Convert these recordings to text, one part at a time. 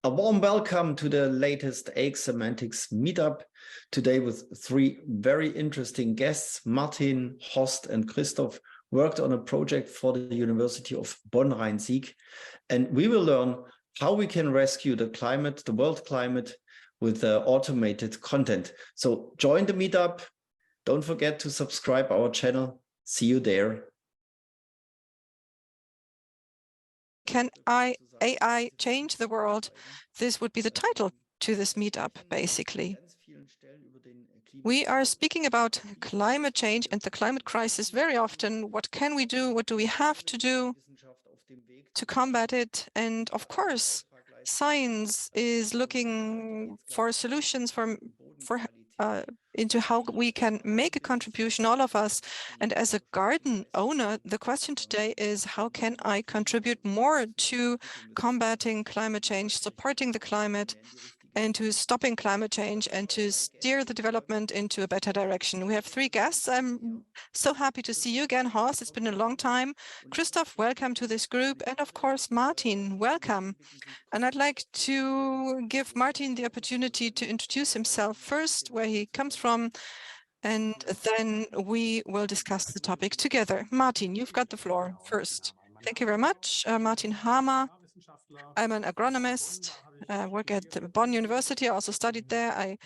A warm welcome to the latest AX Semantics meetup, today with three very interesting guests. Martin, Horst, and Christoph worked on a project for the University of Bonn-Rhein-Sieg, and we will learn how we can rescue the climate, the world climate, with automated content. So join the meetup. Don't forget to subscribe our channel. See you there. Can AI change the world? This would be the title to this meetup, basically. We are speaking about climate change and the climate crisis very often. What can we do? What do we have to do to combat it? And of course, science is looking for solutions into how we can make a contribution, all of us. And as a garden owner, the question today is, how can I contribute more to combating climate change, supporting the climate, and to stopping climate change and to steer the development into a better direction? We have three guests. I'm so happy to see you again, Horst. It's been a long time. Christoph, welcome to this group. And of course, Martin, welcome. And I'd like to give Martin the opportunity to introduce himself first, where he comes from, and then we will discuss the topic together. Martin, you've got the floor first. Thank you very much. Martin Hamer. I'm an agronomist. I work at the Bonn University. I also studied there. I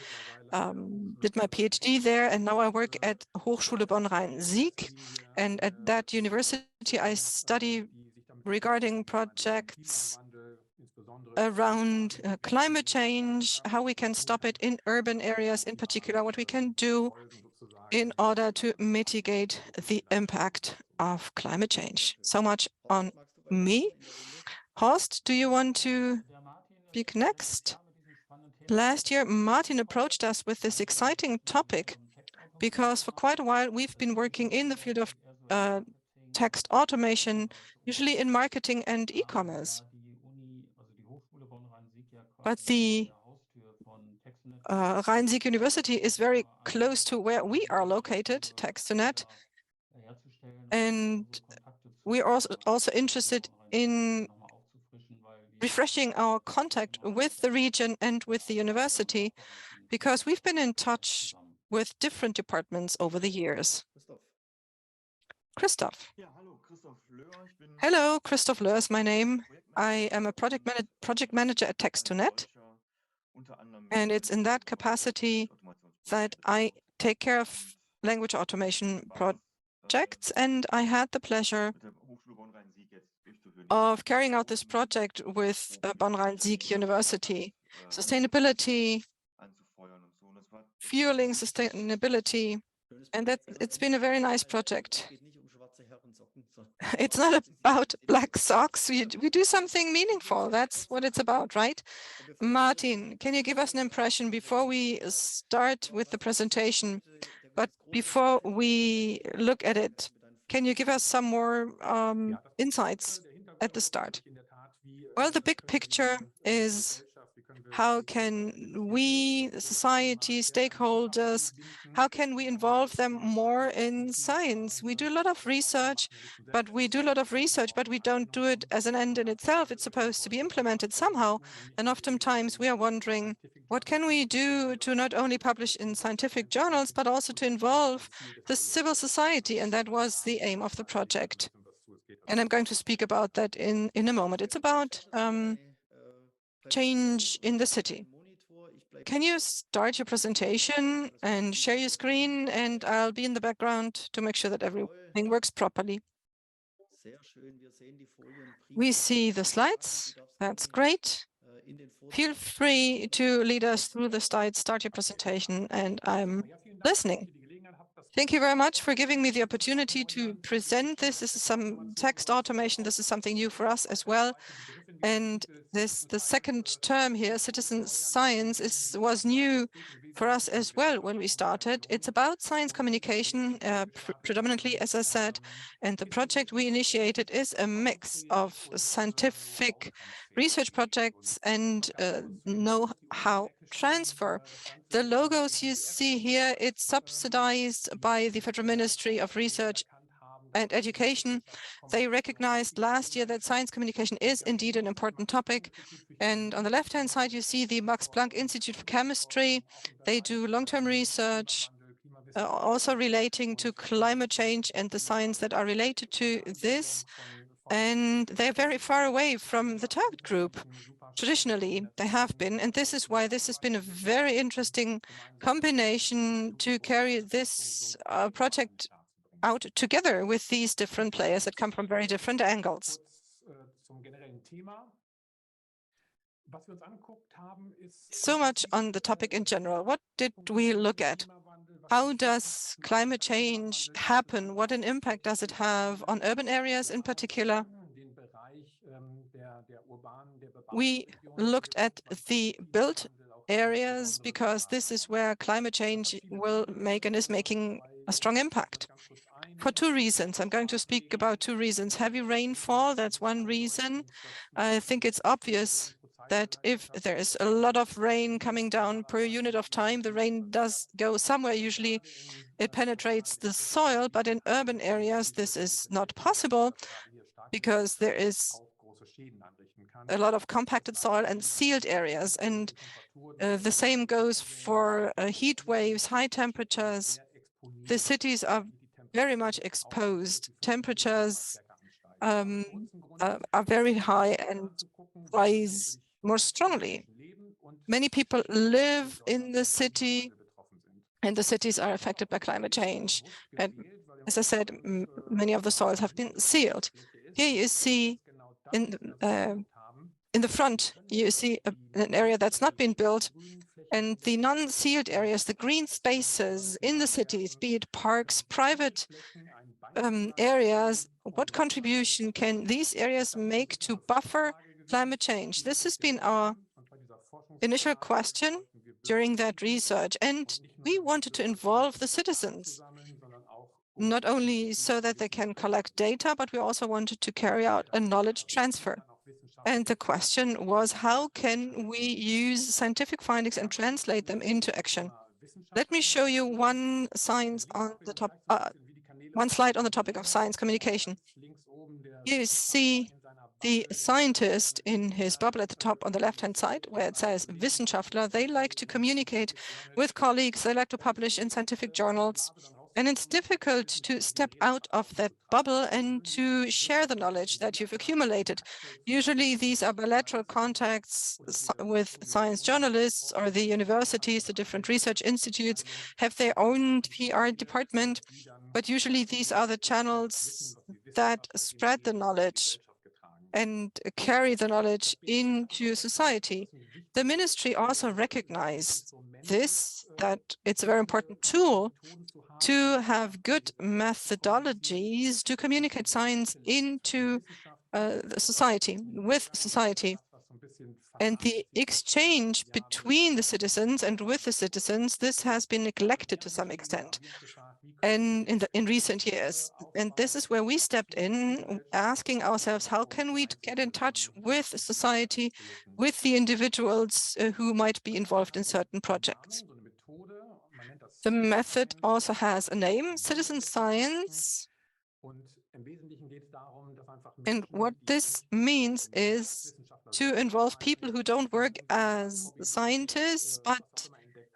did my PhD there, and now I work at Hochschule Bonn-Rhein-Sieg. And at that university, I study regarding projects around climate change, how we can stop it in urban areas, in particular, what we can do in order to mitigate the impact of climate change. So much on me. Horst, do you want to speak next? Last year, Martin approached us with this exciting topic because for quite a while we've been working in the field of text automation, usually in marketing and e-commerce. But the Rhein-Sieg University is very close to where we are located, Text2Net, and we are also interested in refreshing our contact with the region and with the university, because we've been in touch with different departments over the years. Christoph. Hello, Christoph Löhr is my name. I am a project manager at Text2Net, and it's in that capacity that I take care of language automation projects, and I had the pleasure of carrying out this project with Bonn-Rhein-Sieg University. Sustainability, fueling sustainability, and that it's been a very nice project. It's not about black socks. We do something meaningful. That's what it's about, right? Martin, can you give us an impression before we start with the presentation? But before we look at it, can you give us some more insights at the start? Well, the big picture is, how can we, the society, stakeholders, how can we involve them more in science? We do a lot of research, but we don't do it as an end in itself. It's supposed to be implemented somehow. And oftentimes we are wondering, what can we do to not only publish in scientific journals, but also to involve the civil society? And that was the aim of the project. And I'm going to speak about that in a moment. It's about change in the city. Can you start your presentation and share your screen, and I'll be in the background to make sure that everything works properly. We see the slides. That's great. Feel free to lead us through the slides, start your presentation, and I'm listening. Thank you very much for giving me the opportunity to present this. This is some text automation. This is something new for us as well. And the second term here, citizen science, was new for us as well when we started. It's about science communication, predominantly, as I said, and the project we initiated is a mix of scientific research projects and know-how transfer. The logos you see here, it's subsidized by the Federal Ministry of Research and education. They recognized last year that science communication is indeed an important topic. And on the left-hand side, you see the Max Planck Institute for Chemistry. They do long-term research, also relating to climate change and the science that are related to this. And they're very far away from the target group. Traditionally, they have been, and this is why this has been a very interesting combination to carry this project out together with these different players that come from very different angles. So much on the topic in general. What did we look at? How does climate change happen? What an impact does it have on urban areas in particular? We looked at the built areas because this is where climate change will make and is making a strong impact. For two reasons. I'm going to speak about two reasons. Heavy rainfall, that's one reason. I think it's obvious that if there is a lot of rain coming down per unit of time, the rain does go somewhere. Usually it penetrates the soil, but in urban areas, this is not possible because there is a lot of compacted soil and sealed areas. And the same goes for heat waves, high temperatures. The cities are very much exposed. Temperatures are very high and rise more strongly. Many people live in the city, and the cities are affected by climate change. And as I said, many of the soils have been sealed. Here you see in the front, you see an area that's not been built, and the non-sealed areas, the green spaces in the cities, be it parks, private areas, what contribution can these areas make to buffer climate change? This has been our initial question during that research, and we wanted to involve the citizens, not only so that they can collect data, but we also wanted to carry out a knowledge transfer. And the question was, how can we use scientific findings and translate them into action? Let me show you one slide on the topic of science communication. You see the scientist in his bubble at the top on the left-hand side, where it says Wissenschaftler. They like to communicate with colleagues. They like to publish in scientific journals. And it's difficult to step out of that bubble and to share the knowledge that you've accumulated. Usually these are bilateral contacts with science journalists, or the universities, the different research institutes have their own PR department, but usually these are the channels that spread the knowledge and carry the knowledge into society. The ministry also recognized this, that it's a very important tool to have good methodologies to communicate science into the society, with society. And the exchange between the citizens and with the citizens, this has been neglected to some extent and in recent years. And this is where we stepped in, asking ourselves, how can we get in touch with society, with the individuals who might be involved in certain projects? The method also has a name, citizen science. And what this means is to involve people who don't work as scientists, but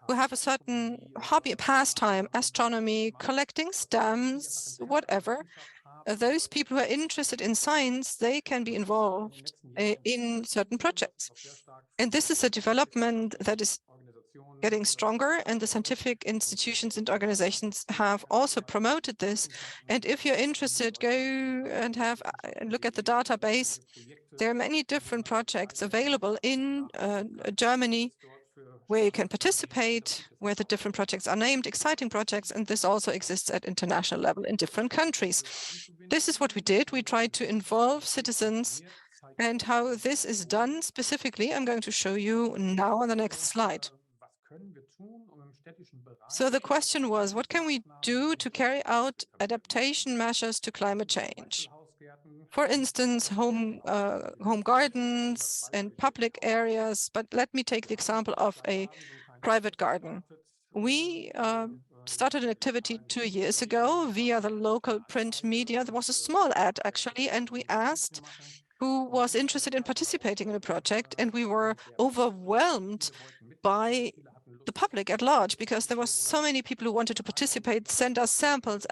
who have a certain hobby, a pastime, astronomy, collecting stamps, whatever. Those people who are interested in science, they can be involved in certain projects. And this is a development that is getting stronger, and the scientific institutions and organizations have also promoted this. And if you're interested, go and look at the database. There are many different projects available in Germany where you can participate, where the different projects are named, exciting projects, and this also exists at international level in different countries. This is what we did. We tried to involve citizens, and how this is done specifically, I'm going to show you now on the next slide. So the question was, what can we do to carry out adaptation measures to climate change? For instance, home gardens and public areas, but let me take the example of a private garden. We started an activity 2 years ago via the local print media. There was a small ad, actually, and we asked who was interested in participating in the project, and we were overwhelmed by the public at large because there were so many people who wanted to participate, send us samples,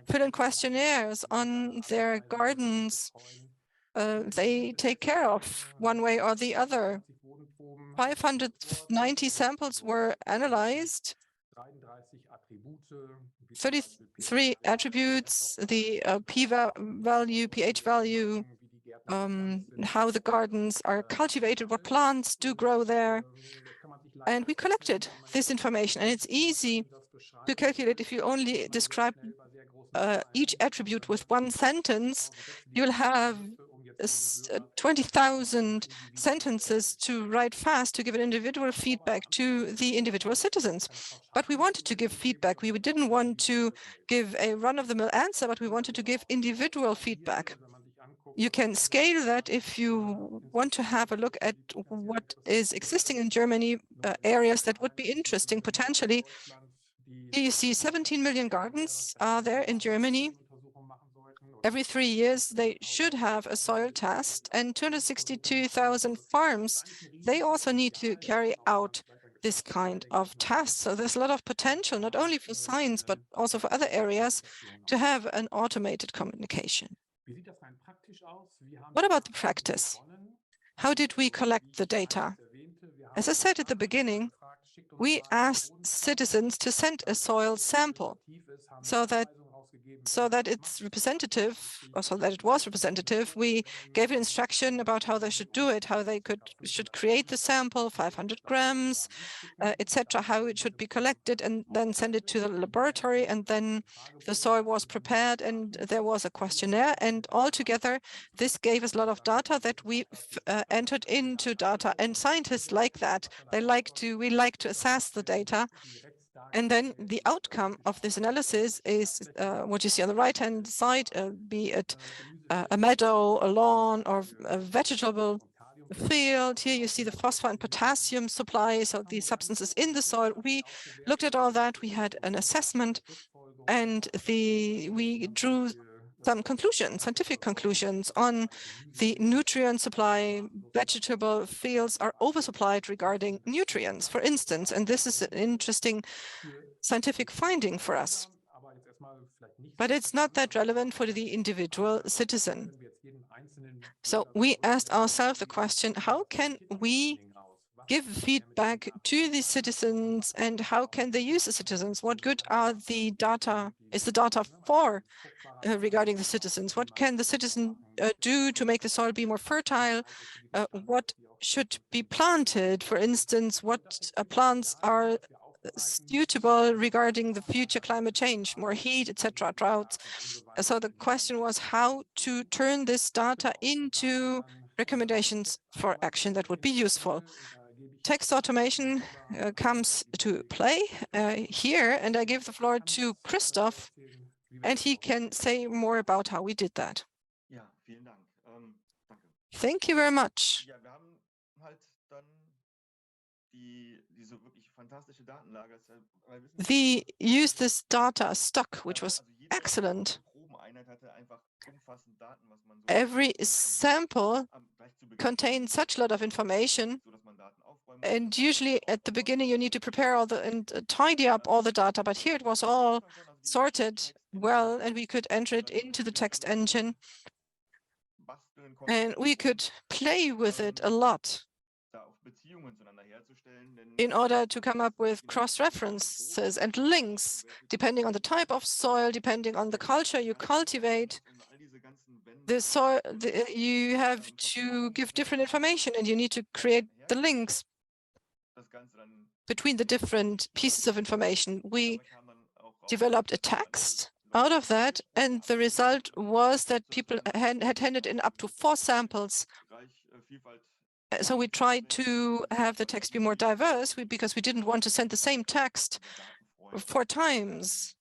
fill in questionnaires on their gardens they take care of one way or the other. 590 samples were analyzed, 33 attributes, the p-value, pH value, how the gardens are cultivated, what plants do grow there. And we collected this information, and it's easy to calculate. If you only describe each attribute with one sentence, you'll have 20,000 sentences to write fast to give an individual feedback to the individual citizens. But we wanted to give feedback. We didn't want to give a run-of-the-mill answer, but we wanted to give individual feedback. You can scale that if you want to have a look at what is existing in Germany, areas that would be interesting potentially. Here you see 17 million gardens are there in Germany. Every 3 years, they should have a soil test, and 262,000 farms, they also need to carry out this kind of test. So there's a lot of potential, not only for science, but also for other areas, to have an automated communication. What about the practice? How did we collect the data? As I said at the beginning, we asked citizens to send a soil sample so that it's representative, or so that it was representative. We gave an instruction about how they should do it, how they should create the sample, 500 grams, etc., how it should be collected, and then send it to the laboratory. And then the soil was prepared, and there was a questionnaire. And altogether, this gave us a lot of data that we entered into data. And scientists like that. We like to assess the data. And then the outcome of this analysis is what you see on the right-hand side, be it a meadow, a lawn, or a vegetable field. Here you see the phosphor and potassium supply, so the substances in the soil. We looked at all that. We had an assessment, and we drew some conclusions, scientific conclusions on the nutrient supply. Vegetable fields are oversupplied regarding nutrients, for instance, and this is an interesting scientific finding for us. But it's not that relevant for the individual citizen. So we asked ourselves the question, how can we give feedback to the citizens, and how can they use the citizens? What good are the data? Is the data for regarding the citizens? What can the citizen do to make the soil be more fertile? What should be planted? For instance, what plants are suitable regarding the future climate change, more heat, etc., droughts? So the question was how to turn this data into recommendations for action that would be useful. Text automation comes to play here, and I give the floor to Christoph, and he can say more about how we did that. Thank you very much. We used this data stock, which was excellent. Every sample contained such a lot of information, and usually at the beginning you need to prepare all and tidy up all the data, but here it was all sorted well, and we could enter it into the text engine, and we could play with it a lot in order to come up with cross-references and links, depending on the type of soil, depending on the culture you cultivate. The soil, you have to give different information, and you need to create the links between the different pieces of information. We developed a text out of that, and the result was that people had handed in up to 4 samples. So we tried to have the text be more diverse because we didn't want to send the same text 4 times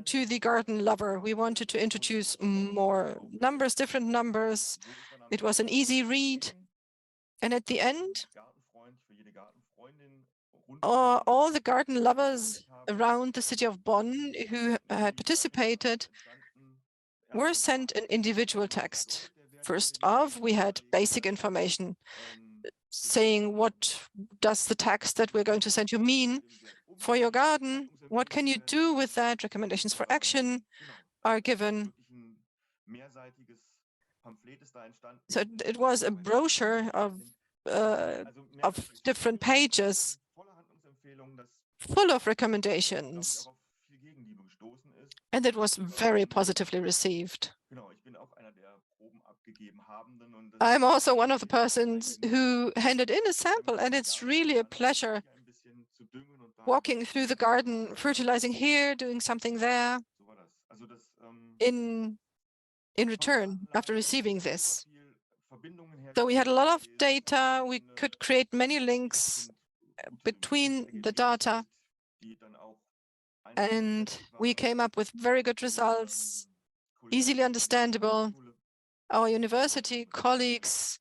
to the garden lover. We wanted to introduce more numbers, different numbers. It was an easy read. And at the end, all the garden lovers around the city of Bonn who had participated were sent an individual text. First off, we had basic information saying, what does the text that we're going to send you mean for your garden? What can you do with that? Recommendations for action are given. So it was a brochure of different pages full of recommendations, and it was very positively received. I'm also one of the persons who handed in a sample, and it's really a pleasure walking through the garden, fertilizing here, doing something there in return after receiving this. So we had a lot of data. We could create many links between the data, and we came up with very good results, easily understandable. Our university colleagues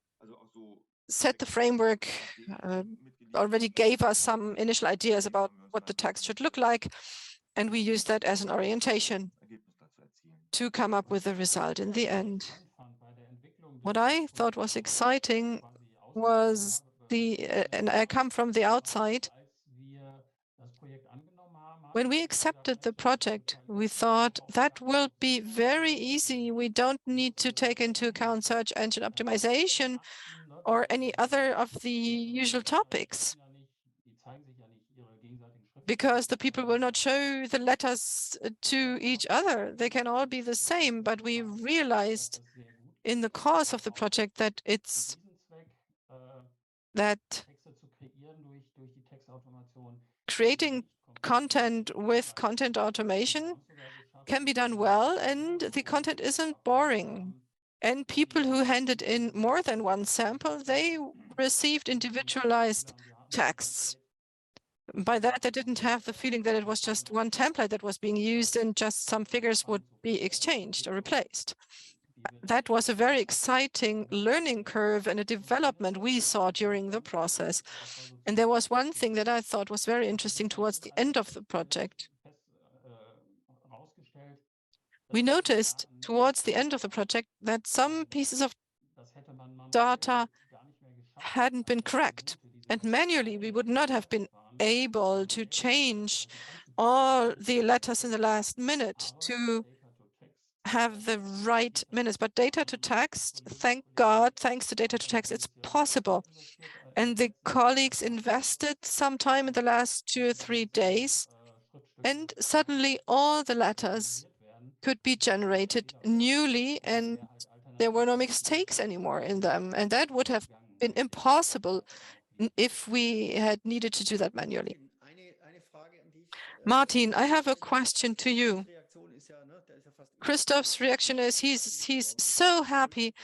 set the framework, already gave us some initial ideas about what the text should look like, and we used that as an orientation to come up with a result in the end. What I thought was exciting was and I come from the outside. When we accepted the project, we thought that will be very easy. We don't need to take into account search engine optimization or any other of the usual topics, because the people will not show the letters to each other. They can all be the same, but we realized in the course of the project that creating content with content automation can be done well, and the content isn't boring. And people who handed in more than one sample, they received individualized texts. By that, they didn't have the feeling that it was just one template that was being used and just some figures would be exchanged or replaced. That was a very exciting learning curve and a development we saw during the process. And there was one thing that I thought was very interesting towards the end of the project. We noticed towards the end of the project that some pieces of data hadn't been correct. And manually, we would not have been able to change all the letters in the last minute to have the right minutes. But data to text, thank God, thanks to data to text, it's possible. And the colleagues invested some time in the last 2 or 3 days, and suddenly all the letters could be generated newly, and there were no mistakes anymore in them. And that would have been impossible if we had needed to do that manually. Martin, I have a question to you. Christoph's reaction is he's so happy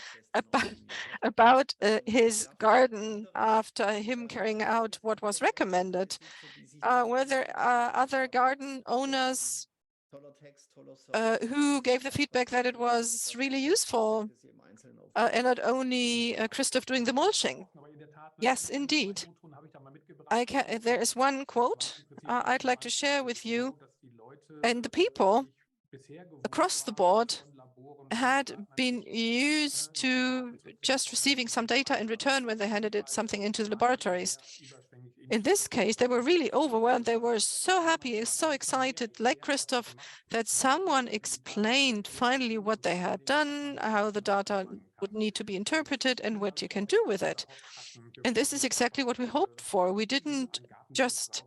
about his garden after him carrying out what was recommended. Were there other garden owners who gave the feedback that it was really useful, and not only Christoph doing the mulching? Yes, indeed. There is one quote I'd like to share with you, and the people across the board had been used to just receiving some data in return when they handed it something into the laboratories. In this case, they were really overwhelmed. They were so happy, so excited, like Christoph, that someone explained finally what they had done, how the data would need to be interpreted, and what you can do with it. And this is exactly what we hoped for. We didn't just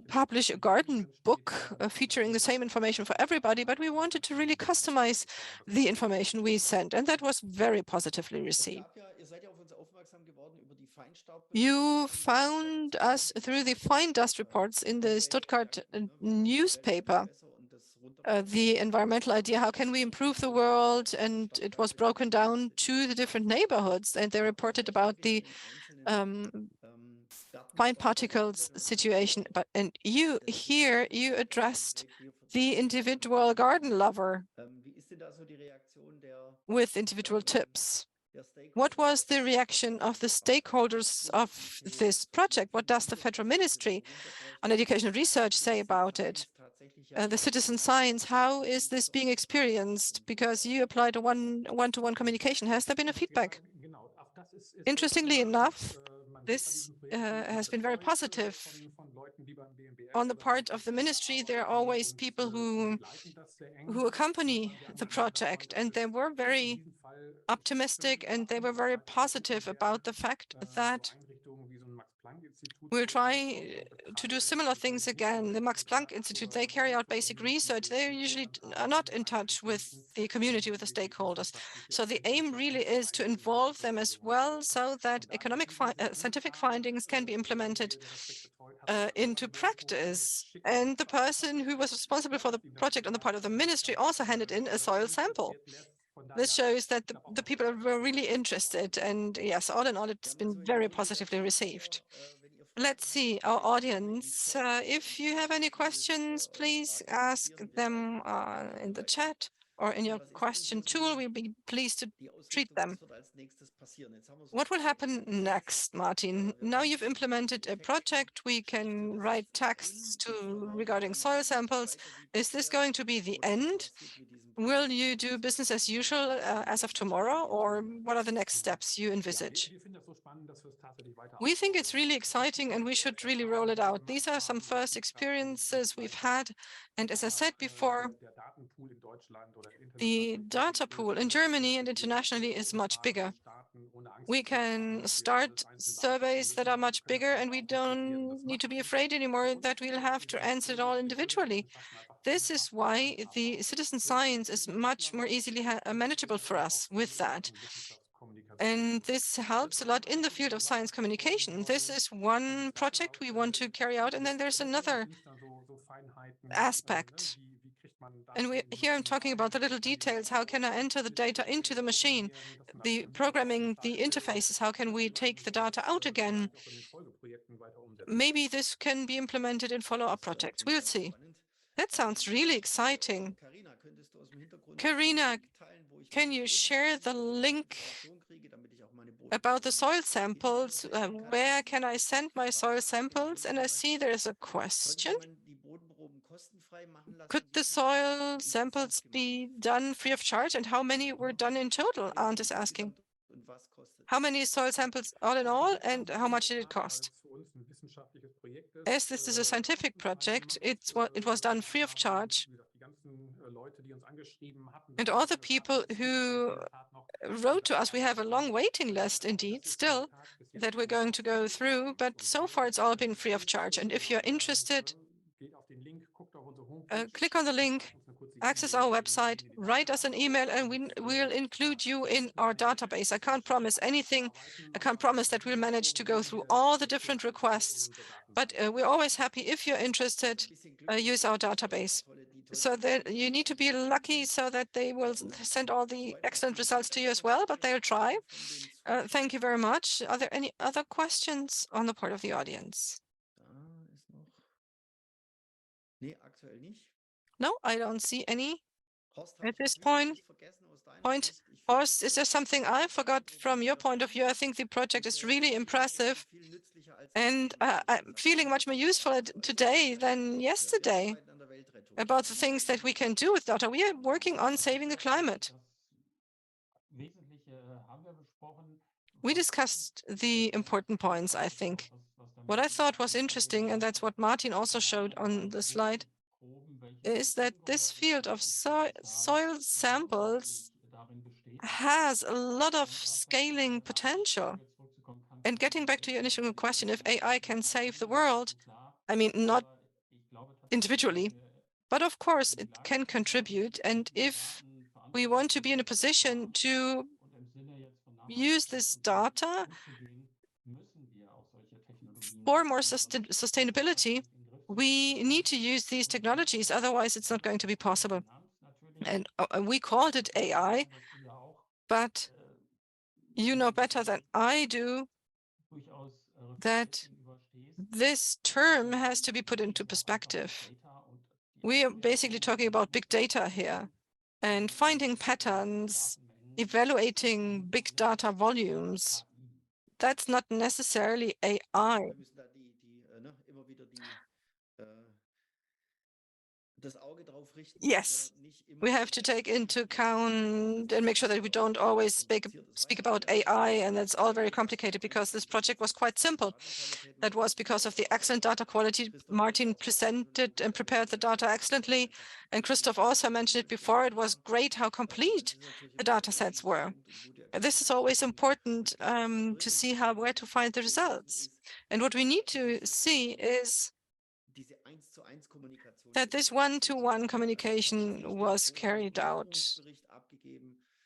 publish a garden book featuring the same information for everybody, but we wanted to really customize the information we sent, and that was very positively received. You found us through the fine dust reports in the Stuttgart newspaper, the environmental idea, how can we improve the world? And it was broken down to the different neighborhoods, and they reported about the fine particles situation. And you addressed the individual garden lover with individual tips. What was the reaction of the stakeholders of this project? What does the Federal Ministry on Education and Research say about it? The citizen science, how is this being experienced? Because you applied a one-to-one communication. Has there been a feedback? Interestingly enough, this has been very positive. On the part of the ministry, there are always people who accompany the project, and they were very optimistic and they were very positive about the fact that we'll try to do similar things again. The Max Planck Institute, they carry out basic research. They usually are not in touch with the community, with the stakeholders. So the aim really is to involve them as well so that scientific findings can be implemented into practice. And the person who was responsible for the project on the part of the ministry also handed in a soil sample. This shows that the people were really interested. And yes, all in all, it's been very positively received. Let's see, our audience. If you have any questions, please ask them in the chat or in your question tool. We'll be pleased to treat them. What will happen next, Martin? Now you've implemented a project. We can write texts regarding soil samples. Is this going to be the end? Will you do business as usual as of tomorrow, or what are the next steps you envisage? We think it's really exciting and we should really roll it out. These are some first experiences we've had. And as I said before, the data pool in Germany and internationally is much bigger. We can start surveys that are much bigger, and we don't need to be afraid anymore that we'll have to answer it all individually. This is why the citizen science is much more easily manageable for us with that. And this helps a lot in the field of science communication. This is one project we want to carry out, and then there's another aspect. And here I'm talking about the little details. How can I enter the data into the machine? The programming, the interfaces, how can we take the data out again? Maybe this can be implemented in follow-up projects. We'll see. That sounds really exciting. Karina, can you share the link about the soil samples? Where can I send my soil samples? And I see there's a question. Could the soil samples be done free of charge? And how many were done in total? Arndt is asking. How many soil samples all in all, and how much did it cost? As this is a scientific project, it was done free of charge. And all the people who wrote to us, we have a long waiting list indeed still that we're going to go through, but so far it's all been free of charge. And if you're interested, click on the link, access our website, write us an email, and we'll include you in our database. I can't promise anything. I can't promise that we'll manage to go through all the different requests, but we're always happy. If you're interested, use our database. So that you need to be lucky so that they will send all the excellent results to you as well, but they'll try. Thank you very much. Are there any other questions on the part of the audience? No, I don't see any at this point. Horst, is there something I forgot from your point of view? I think the project is really impressive, and I'm feeling much more useful today than yesterday about the things that we can do with data. We are working on saving the climate. We discussed the important points, I think. What I thought was interesting, and that's what Martin also showed on the slide, is that this field of soil samples has a lot of scaling potential. And getting back to your initial question, if AI can save the world, I mean, not individually, but of course it can contribute. And if we want to be in a position to use this data for more sustainability, we need to use these technologies, otherwise it's not going to be possible. And we called it AI, but you know better than I do that this term has to be put into perspective. We are basically talking about big data here and finding patterns evaluating big data volumes. That's not necessarily AI. Yes, we have to take into account and make sure that we don't always speak about AI, and that's all very complicated because this project was quite simple. That was because of the excellent data quality. Martin presented and prepared the data excellently, and Christoph also mentioned it before. It was great how complete the data sets were. This is always important to see where to find the results. And what we need to see is that this one-to-one communication was carried out.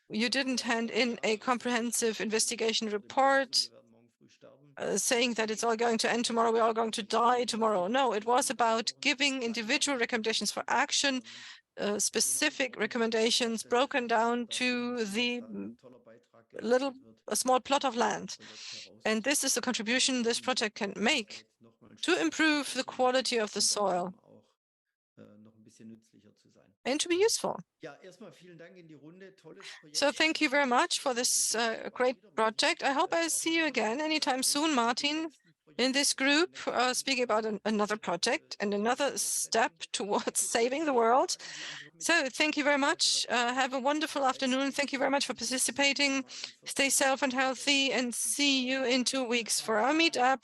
You didn't hand in a comprehensive investigation report saying that it's all going to end tomorrow, we're all going to die tomorrow. No, it was about giving individual recommendations for action, specific recommendations broken down to the a small plot of land. And this is the contribution this project can make to improve the quality of the soil and to be useful. So thank you very much for this great project. I hope I see you again anytime soon, Martin, in this group, speaking about another project and another step towards saving the world. So thank you very much. Have a wonderful afternoon. Thank you very much for participating. Stay safe and healthy, and see you in 2 weeks for our meetup.